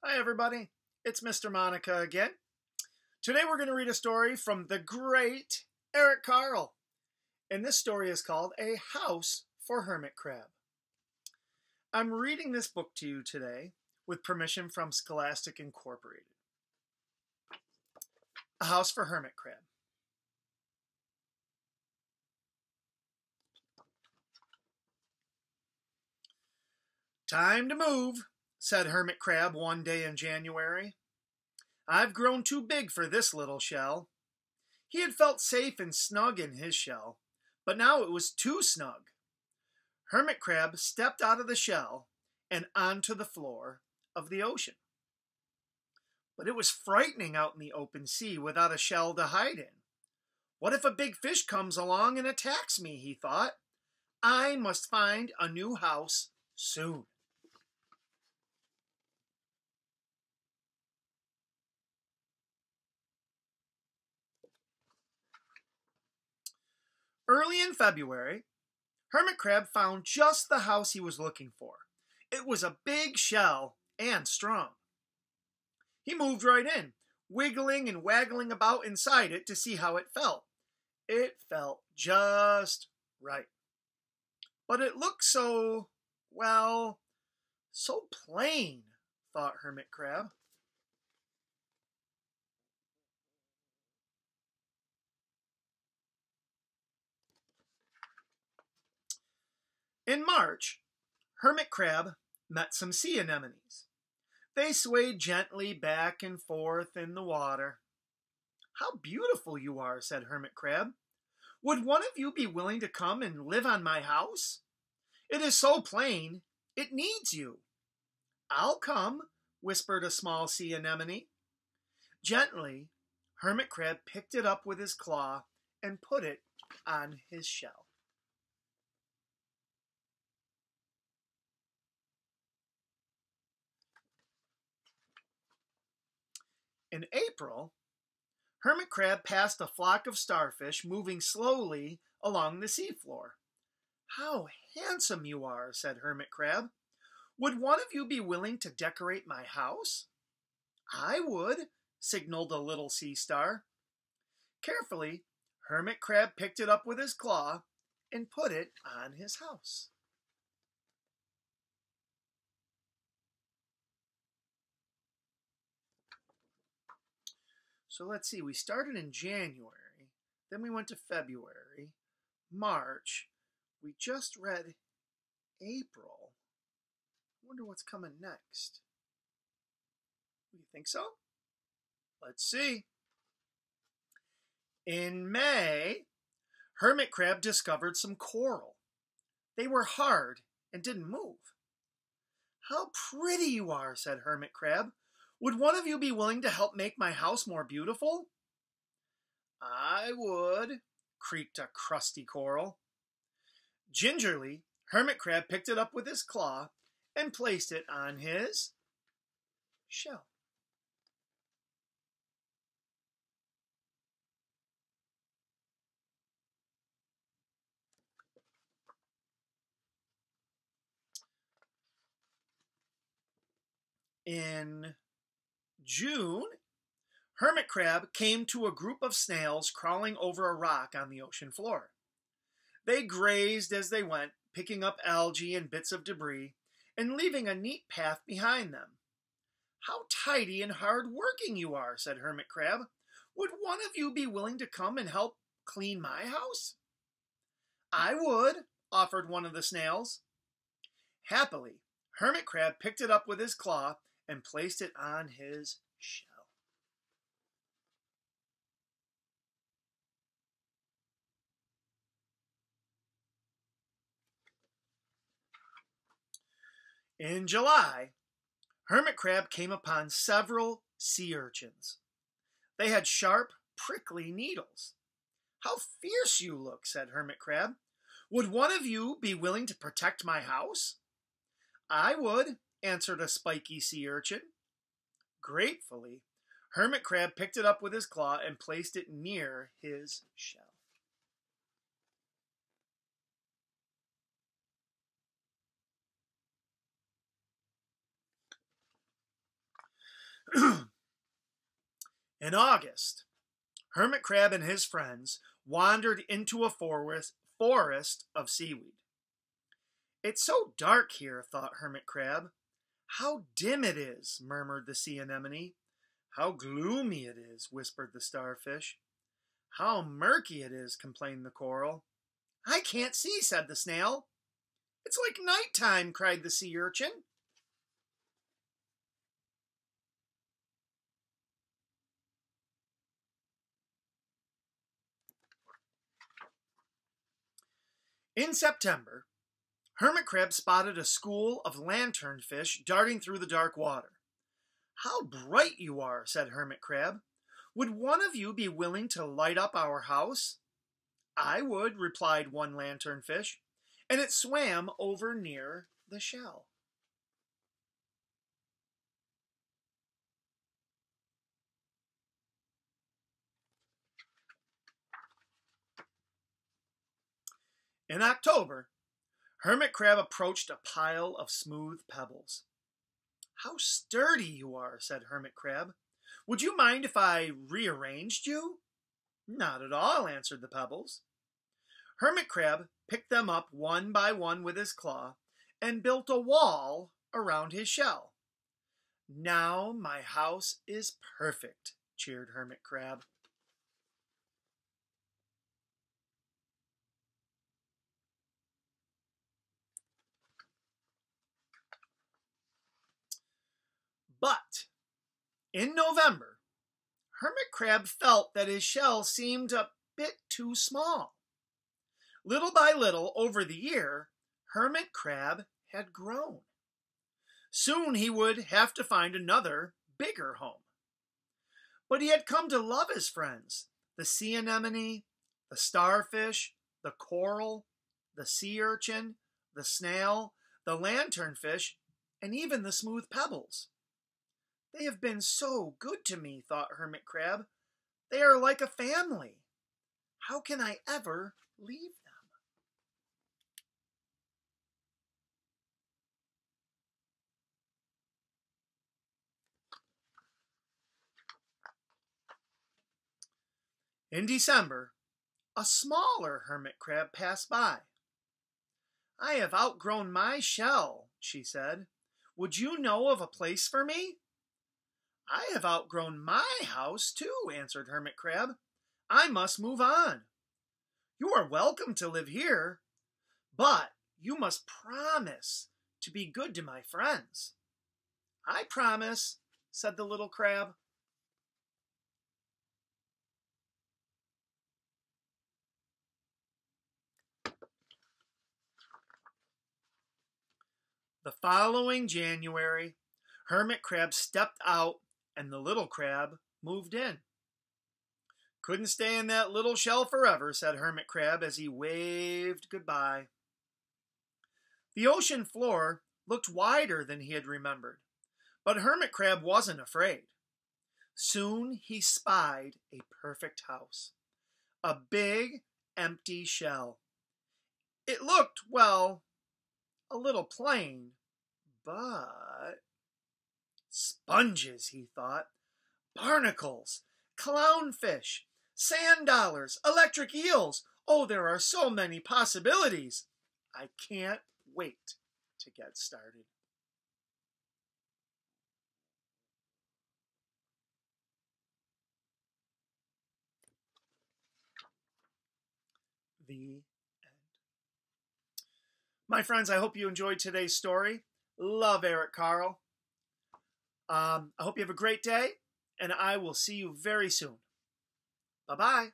Hi everybody, it's Mr. Monica again. Today we're going to read a story from the great Eric Carle. And this story is called A House for Hermit Crab. I'm reading this book to you today with permission from Scholastic Incorporated. A House for Hermit Crab. Time to move, said Hermit Crab one day in January. I've grown too big for this little shell. He had felt safe and snug in his shell, but now it was too snug. Hermit Crab stepped out of the shell and onto the floor of the ocean. But it was frightening out in the open sea without a shell to hide in. What if a big fish comes along and attacks me, he thought. I must find a new house soon. Early in February, Hermit Crab found just the house he was looking for. It was a big shell and strong. He moved right in, wiggling and waggling about inside it to see how it felt. It felt just right. But it looked so, well, so plain, thought Hermit Crab. In March, Hermit Crab met some sea anemones. They swayed gently back and forth in the water. How beautiful you are, said Hermit Crab. Would one of you be willing to come and live on my house? It is so plain, it needs you. I'll come, whispered a small sea anemone. Gently, Hermit Crab picked it up with his claw and put it on his shell. In April, Hermit Crab passed a flock of starfish moving slowly along the seafloor. How handsome you are, said Hermit Crab. Would one of you be willing to decorate my house? I would, signaled a little sea star. Carefully, Hermit Crab picked it up with his claw and put it on his house. So let's see, we started in January, then we went to February, March, we just read April. I wonder what's coming next. Do you think so? Let's see. In May, Hermit Crab discovered some coral. They were hard and didn't move. How pretty you are, said Hermit Crab. Would one of you be willing to help make my house more beautiful? I would, creaked a crusty coral. Gingerly, Hermit Crab picked it up with his claw and placed it on his shell. In June, Hermit Crab came to a group of snails crawling over a rock on the ocean floor. They grazed as they went, picking up algae and bits of debris, and leaving a neat path behind them. How tidy and hard-working you are, said Hermit Crab. Would one of you be willing to come and help clean my house? I would, offered one of the snails. Happily, Hermit Crab picked it up with his claw and placed it on his shell. In July, Hermit Crab came upon several sea urchins. They had sharp, prickly needles. How fierce you look, said Hermit Crab. Would one of you be willing to protect my house? I would, answered a spiky sea urchin. Gratefully, Hermit Crab picked it up with his claw and placed it near his shell. In August, Hermit Crab and his friends wandered into a forest of seaweed. "It's so dark here," thought Hermit Crab. "How dim it is," murmured the sea anemone. "How gloomy it is," whispered the starfish. "How murky it is," complained the coral. "I can't see," said the snail. "It's like nighttime," cried the sea urchin. In September, Hermit Crab spotted a school of lanternfish darting through the dark water. "How bright you are," said Hermit Crab. "Would one of you be willing to light up our house?" "I would," replied one lanternfish, and it swam over near the shell. In October, Hermit Crab approached a pile of smooth pebbles. "How sturdy you are," said Hermit Crab. "Would you mind if I rearranged you?" "Not at all," answered the pebbles. Hermit Crab picked them up one by one with his claw and built a wall around his shell. "Now my house is perfect," cheered Hermit Crab. But in November, Hermit Crab felt that his shell seemed a bit too small. Little by little, over the year, Hermit Crab had grown. Soon he would have to find another, bigger home. But he had come to love his friends, the sea anemone, the starfish, the coral, the sea urchin, the snail, the lanternfish, and even the smooth pebbles. "They have been so good to me," thought Hermit Crab. "They are like a family. How can I ever leave them?" In December, a smaller hermit crab passed by. "I have outgrown my shell," she said. "Would you know of a place for me?" "I have outgrown my house too," answered Hermit Crab. "I must move on." "You are welcome to live here, but you must promise to be good to my friends." "I promise," said the little crab. The following January, Hermit Crab stepped out and the little crab moved in. "Couldn't stay in that little shell forever," said Hermit Crab as he waved goodbye. The ocean floor looked wider than he had remembered, but Hermit Crab wasn't afraid. Soon he spied a perfect house, a big, empty shell. It looked, well, a little plain, but sponges, he thought, barnacles, clownfish, sand dollars, electric eels. Oh, there are so many possibilities. I can't wait to get started. The My friends, I hope you enjoyed today's story. Love Eric Carle. I hope you have a great day, and I will see you very soon. Bye-bye.